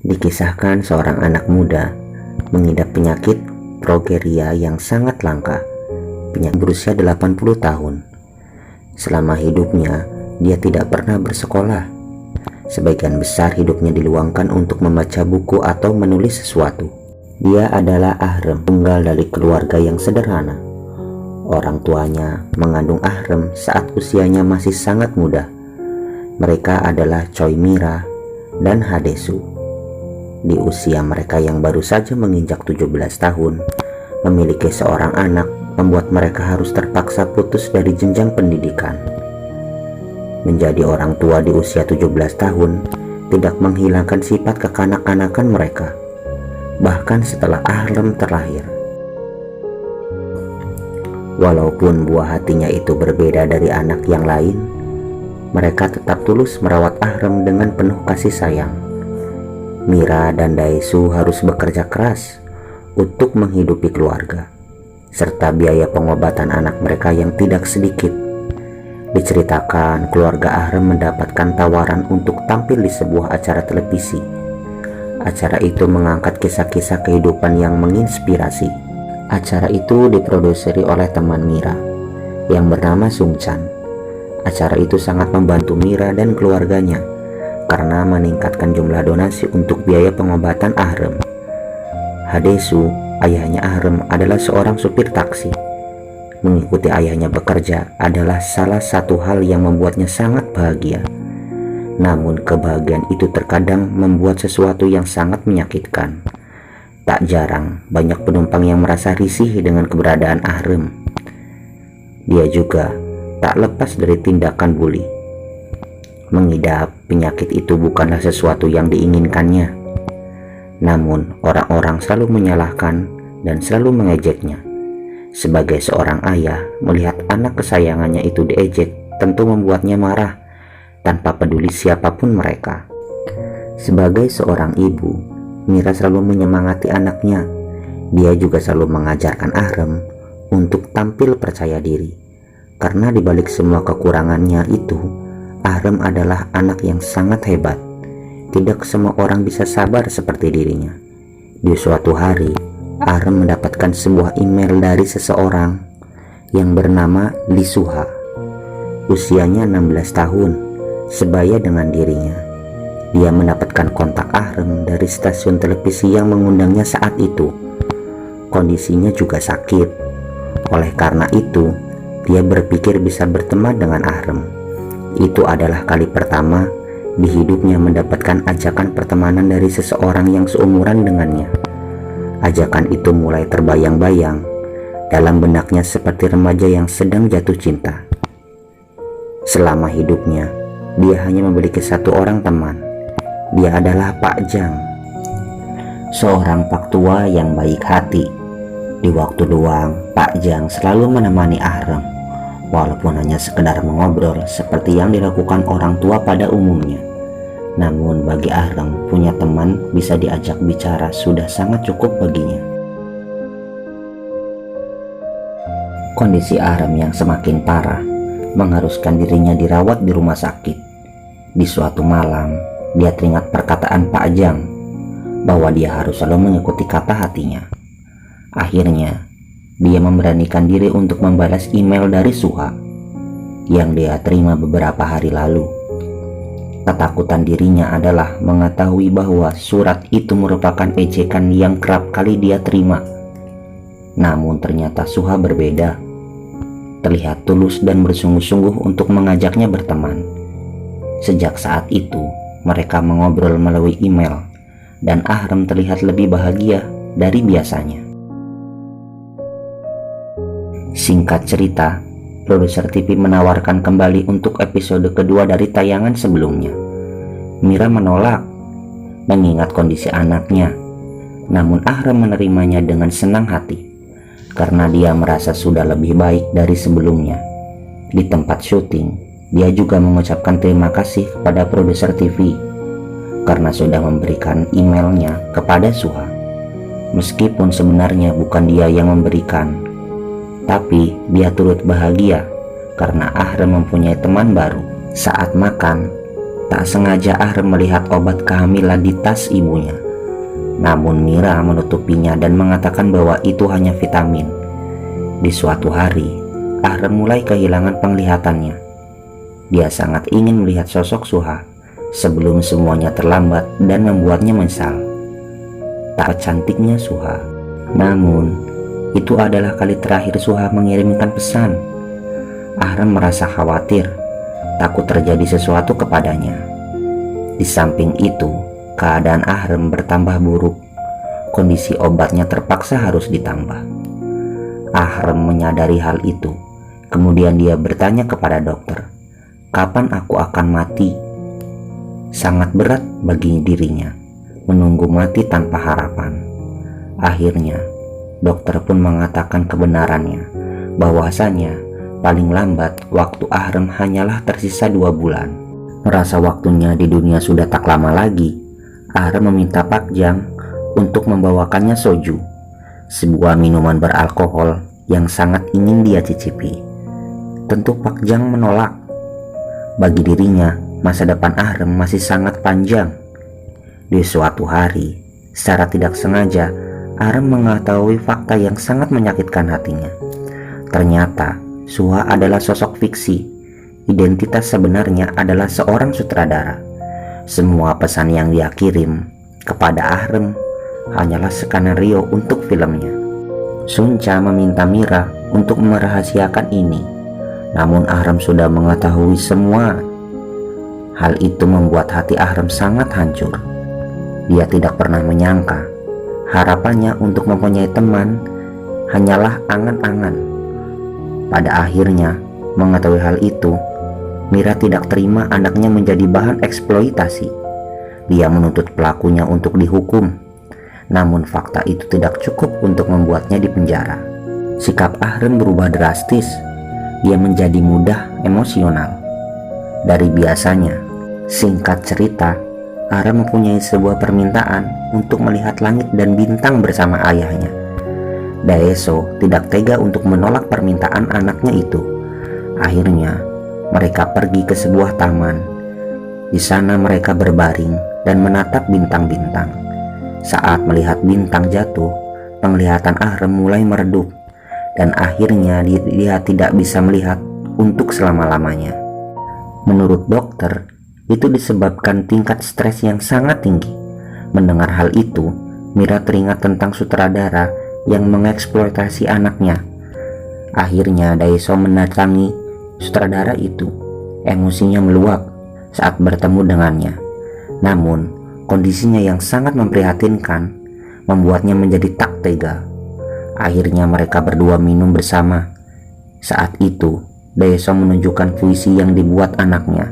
Dikisahkan seorang anak muda mengidap penyakit progeria yang sangat langka, penyakit berusia 80 tahun. Selama hidupnya, dia tidak pernah bersekolah. Sebagian besar hidupnya diluangkan untuk membaca buku atau menulis sesuatu. Dia adalah Ahrem, tunggal dari keluarga yang sederhana. Orang tuanya mengandung Ahrem saat usianya masih sangat muda. Mereka adalah Choi Mira dan Hadesu. Di usia mereka yang baru saja menginjak 17 tahun, memiliki seorang anak membuat mereka harus terpaksa putus dari jenjang pendidikan. Menjadi orang tua di usia 17 tahun tidak menghilangkan sifat kekanak-kanakan mereka, bahkan setelah Ahrem terlahir. Walaupun buah hatinya itu berbeda dari anak yang lain, mereka tetap tulus merawat Ahrem dengan penuh kasih sayang. Mira dan Daesu harus bekerja keras untuk menghidupi keluarga, serta biaya pengobatan anak mereka yang tidak sedikit. Diceritakan keluarga Ahrem mendapatkan tawaran untuk tampil di sebuah acara televisi. Acara itu mengangkat kisah-kisah kehidupan yang menginspirasi. Acara itu diproduseri oleh teman Mira yang bernama Sung Chan. Acara itu sangat membantu Mira dan keluarganya karena meningkatkan jumlah donasi untuk biaya pengobatan Ahrem. Hadesu, ayahnya Ahrem, adalah seorang supir taksi. Mengikuti ayahnya bekerja adalah salah satu hal yang membuatnya sangat bahagia. Namun kebahagiaan itu terkadang membuat sesuatu yang sangat menyakitkan. Tak jarang banyak penumpang yang merasa risih dengan keberadaan Ahrem. Dia juga tak lepas dari tindakan bully. Mengidap penyakit itu bukanlah sesuatu yang diinginkannya. Namun orang-orang selalu menyalahkan dan selalu mengejeknya. Sebagai seorang ayah, melihat anak kesayangannya itu diejek tentu membuatnya marah tanpa peduli siapapun mereka. Sebagai seorang ibu, Mira selalu menyemangati anaknya. Dia juga selalu mengajarkan Ahrem untuk tampil percaya diri. Karena dibalik semua kekurangannya itu, Ahrem adalah anak yang sangat hebat. Tidak semua orang bisa sabar seperti dirinya. Di suatu hari, Ahrem mendapatkan sebuah email dari seseorang yang bernama Lee Suha. Usianya 16 tahun, sebaya dengan dirinya. Dia mendapatkan kontak Ahrem dari stasiun televisi yang mengundangnya saat itu. Kondisinya juga sakit. Oleh karena itu, dia berpikir bisa berteman dengan Ahrem. Itu adalah kali pertama di hidupnya mendapatkan ajakan pertemanan dari seseorang yang seumuran dengannya. Ajakan itu mulai terbayang-bayang dalam benaknya seperti remaja yang sedang jatuh cinta. Selama hidupnya, dia hanya memiliki satu orang teman. Dia adalah Pak Jang, seorang pak tua yang baik hati. Di waktu luang, Pak Jang selalu menemani Ahrem, walaupun hanya sekedar mengobrol seperti yang dilakukan orang tua pada umumnya. Namun bagi Ahrem, punya teman bisa diajak bicara sudah sangat cukup baginya. Kondisi Ahrem yang semakin parah mengharuskan dirinya dirawat di rumah sakit. Di suatu malam, dia teringat perkataan Pak Jang bahwa dia harus selalu mengikuti kata hatinya. Akhirnya, dia memberanikan diri untuk membalas email dari Suha yang dia terima beberapa hari lalu. Ketakutan dirinya adalah mengetahui bahwa surat itu merupakan ejekan yang kerap kali dia terima. Namun ternyata Suha berbeda. Terlihat tulus dan bersungguh-sungguh untuk mengajaknya berteman. Sejak saat itu, mereka mengobrol melalui email dan Ahrem terlihat lebih bahagia dari biasanya. Singkat cerita, produser TV menawarkan kembali untuk episode kedua dari tayangan sebelumnya. Mira menolak, mengingat kondisi anaknya. Namun Ahrem menerimanya dengan senang hati, karena dia merasa sudah lebih baik dari sebelumnya. Di tempat syuting, dia juga mengucapkan terima kasih kepada produser TV karena sudah memberikan emailnya kepada Suha. Meskipun sebenarnya bukan dia yang memberikan, tapi dia turut bahagia karena Ahrem mempunyai teman baru. Saat makan, Tak sengaja Ahrem melihat obat kehamilan di tas ibunya. Namun Mira menutupinya dan mengatakan bahwa itu hanya vitamin. Di suatu hari, Ahrem mulai kehilangan penglihatannya. Dia sangat ingin melihat sosok Suha sebelum semuanya terlambat dan membuatnya menyesal. Tak cantiknya Suha. Namun, itu adalah kali terakhir Suha mengirimkan pesan. Ahrem merasa khawatir, takut terjadi sesuatu kepadanya. Di samping itu, keadaan Ahrem bertambah buruk. Kondisi obatnya terpaksa harus ditambah. Ahrem menyadari hal itu. Kemudian dia bertanya kepada dokter, "Kapan aku akan mati?" Sangat berat bagi dirinya menunggu mati tanpa harapan. Akhirnya, dokter pun mengatakan kebenarannya, bahwasanya paling lambat waktu Ahrem hanyalah tersisa 2 bulan. Merasa waktunya di dunia sudah tak lama lagi, Ahrem meminta Pak Jang untuk membawakannya soju, sebuah minuman beralkohol yang sangat ingin dia cicipi. Tentu Pak Jang menolak. Bagi dirinya, masa depan Ahrem masih sangat panjang. Di suatu hari, secara tidak sengaja, Ahrem mengetahui fakta yang sangat menyakitkan hatinya. Ternyata Suha adalah sosok fiksi. Identitas sebenarnya adalah seorang sutradara. Semua pesan yang dia kirim kepada Ahrem hanyalah skenario untuk filmnya. Sunca meminta Mira untuk merahasiakan ini, namun Ahrem sudah mengetahui semua. Hal itu membuat hati Ahrem sangat hancur. Dia tidak pernah menyangka harapannya untuk mempunyai teman hanyalah angan-angan. Pada akhirnya, mengetahui hal itu, Mira tidak terima anaknya menjadi bahan eksploitasi. Dia menuntut pelakunya untuk dihukum. Namun fakta itu tidak cukup untuk membuatnya dipenjara. Sikap Ahrem berubah drastis. Dia menjadi mudah emosional. Dari biasanya, singkat cerita, Ahrem mempunyai sebuah permintaan untuk melihat langit dan bintang bersama ayahnya. Daeso tidak tega untuk menolak permintaan anaknya itu. Akhirnya, mereka pergi ke sebuah taman. Di sana mereka berbaring dan menatap bintang-bintang. Saat melihat bintang jatuh, penglihatan Ahrem mulai meredup, dan akhirnya dia tidak bisa melihat untuk selama-lamanya. Menurut dokter, itu disebabkan tingkat stres yang sangat tinggi. Mendengar hal itu, Mira teringat tentang sutradara yang mengeksploitasi anaknya. Akhirnya Daeso mendatangi sutradara itu. Emosinya meluap saat bertemu dengannya. Namun, kondisinya yang sangat memprihatinkan membuatnya menjadi tak tega. Akhirnya mereka berdua minum bersama. Saat itu, Daeso menunjukkan puisi yang dibuat anaknya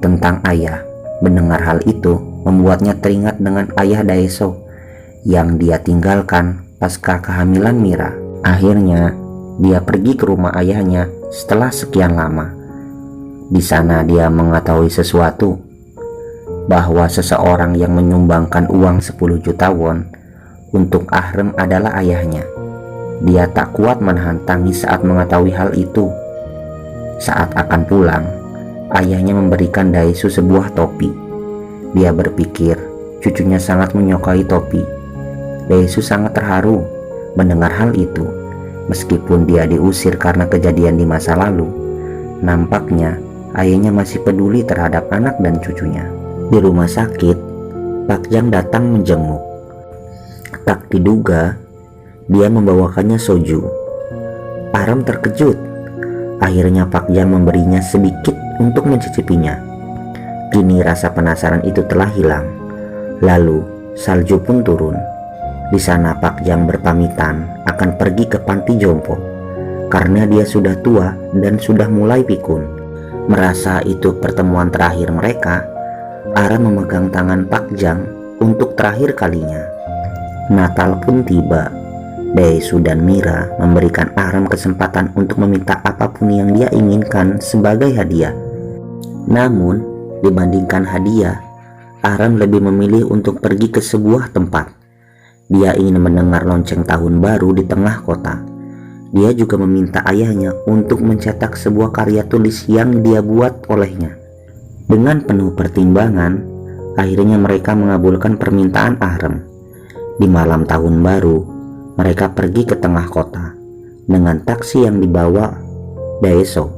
tentang ayah. Mendengar hal itu membuatnya teringat dengan ayah Daeso yang dia tinggalkan pasca kehamilan Mira. Akhirnya, dia pergi ke rumah ayahnya setelah sekian lama. Di sana dia mengetahui sesuatu, bahwa seseorang yang menyumbangkan uang 10 juta won untuk Ahrem adalah ayahnya. Dia tak kuat menahan tangis saat mengetahui hal itu. Saat akan pulang, ayahnya memberikan Daesu sebuah topi. Dia berpikir cucunya sangat menyukai topi. Daesu sangat terharu mendengar hal itu. Meskipun dia diusir karena kejadian di masa lalu, nampaknya ayahnya masih peduli terhadap anak dan cucunya. Di rumah sakit, Pak Jang datang menjenguk. Tak diduga, dia membawakannya soju. Ahrem terkejut. Akhirnya Pak Jang memberinya sedikit untuk mencicipinya. Kini rasa penasaran itu telah hilang. Lalu salju pun turun. Di sana Pak Jang berpamitan akan pergi ke panti jompo karena dia sudah tua dan sudah mulai pikun. Merasa itu pertemuan terakhir mereka, Ahrem memegang tangan Pak Jang untuk terakhir kalinya. Natal pun tiba. Daesu dan Mira memberikan Ahrem kesempatan untuk meminta apapun yang dia inginkan sebagai hadiah. Namun, dibandingkan hadiah, Ahrem lebih memilih untuk pergi ke sebuah tempat. Dia ingin mendengar lonceng tahun baru di tengah kota. Dia juga meminta ayahnya untuk mencetak sebuah karya tulis yang dia buat olehnya. Dengan penuh pertimbangan, akhirnya mereka mengabulkan permintaan Ahrem. Di malam tahun baru, mereka pergi ke tengah kota dengan taksi yang dibawa Daeso.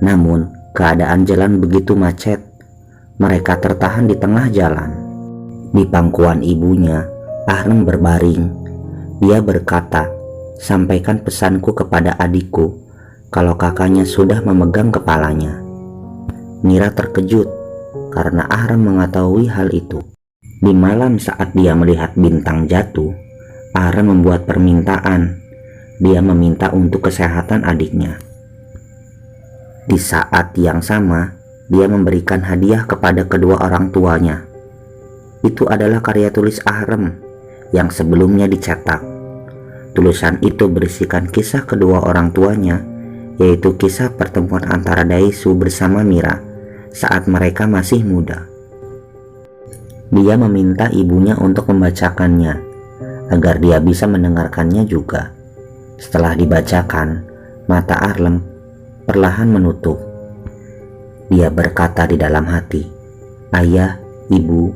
Namun, keadaan jalan begitu macet, mereka tertahan di tengah jalan. Di pangkuan ibunya, Ahrem berbaring. Dia berkata, "Sampaikan pesanku kepada adikku kalau kakaknya sudah memegang kepalanya." Mira terkejut karena Ahrem mengetahui hal itu. Di malam saat dia melihat bintang jatuh, Ahrem membuat permintaan. Dia meminta untuk kesehatan adiknya. Di saat yang sama, dia memberikan hadiah kepada kedua orang tuanya. Itu adalah karya tulis Ahrem yang sebelumnya dicetak. Tulisan itu berisikan kisah kedua orang tuanya, yaitu kisah pertemuan antara Daesu bersama Mira saat mereka masih muda. Dia meminta ibunya untuk membacakannya agar dia bisa mendengarkannya juga. Setelah dibacakan, mata Ahrem perlahan menutup. Dia berkata di dalam hati, "Ayah, ibu,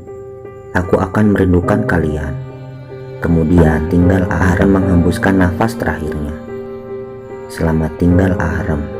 aku akan merindukan kalian." Kemudian tinggal Ahrem menghembuskan nafas terakhirnya. Selamat tinggal Ahrem.